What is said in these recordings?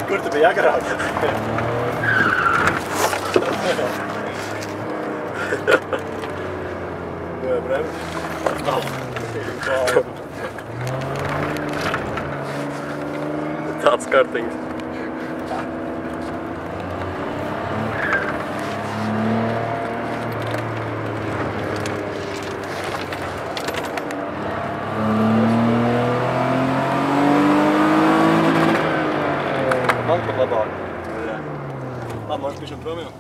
Kur tu biji agrāk? Vai bremzi? Nav. Tāds kartiņš. Man pat labāk. Labi, man pišam prom jau.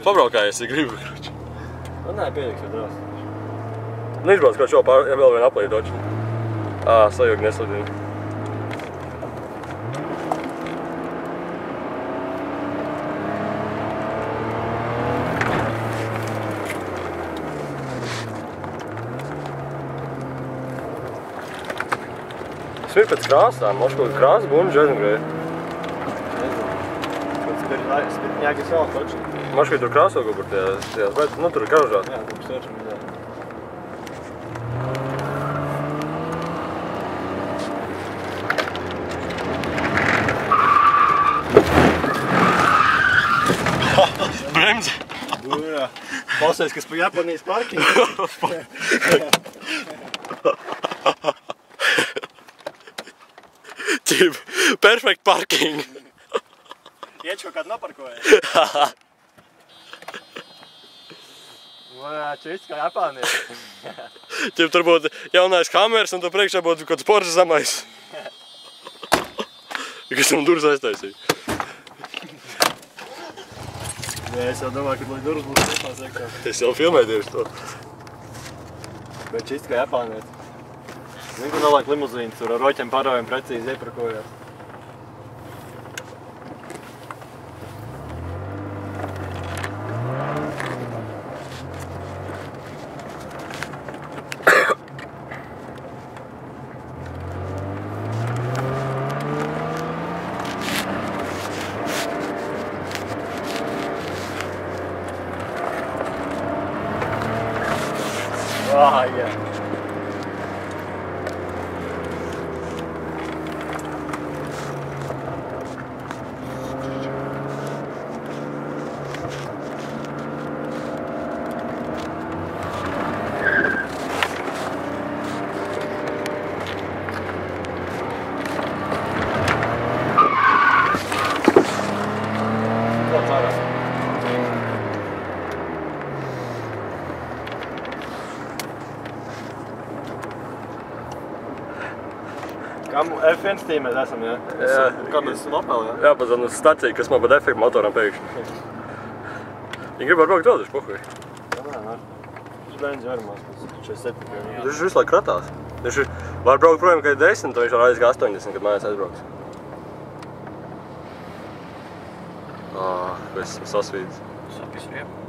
Pabraukājies, ja gribu. Nē, pieļiks jau drās. Neizbrauc, kā šo pār, ja vēl vien aplīdoči. Sajūg neslidina. Ir pēc krāsām, может kaut krāsa būna žēzumgrēja. Nezinu. Spirtņāki vēl toči. Может tur krāso kaut kur tajās, bet nu tur ir garažās. Jā, tur stočam ir jā. Bremzi! Jā. Klausies, kas pa Japonijas parkingu. Perfect parking! Iet kaut kādu noparkoja. Čist kā Japānija. Tur būtu jaunais kameras un tu priekšā būtu kaut Porsche zamais. Kas tam durvis aiztaisīja? Jā, es jau domāju, ka lai durvis būtu nepās iekšā. Es jau filmēju tieši to. Bet čist kā Japānija. Zinu, ka nolāk limuzīnas, tur ar roķiem pārājiem precīzi ieparkojās. Jā. F1 stīm mēs esam, jā? Kā mēs esam apēl, jā? Jā, pazvan uz staciju, kas man pa defektu motoram pēkšņi. Viņi grib varbūt vēl, taču pohuj. Jā, var. Viņš benzi var mās, 47. Viņš visu laiku kratās. Viņš var braukt projām, kad ir 10, tad viņš var aiz 80, kad mājās aizbrauks. Es esmu sasvīdis. Sapis riepa.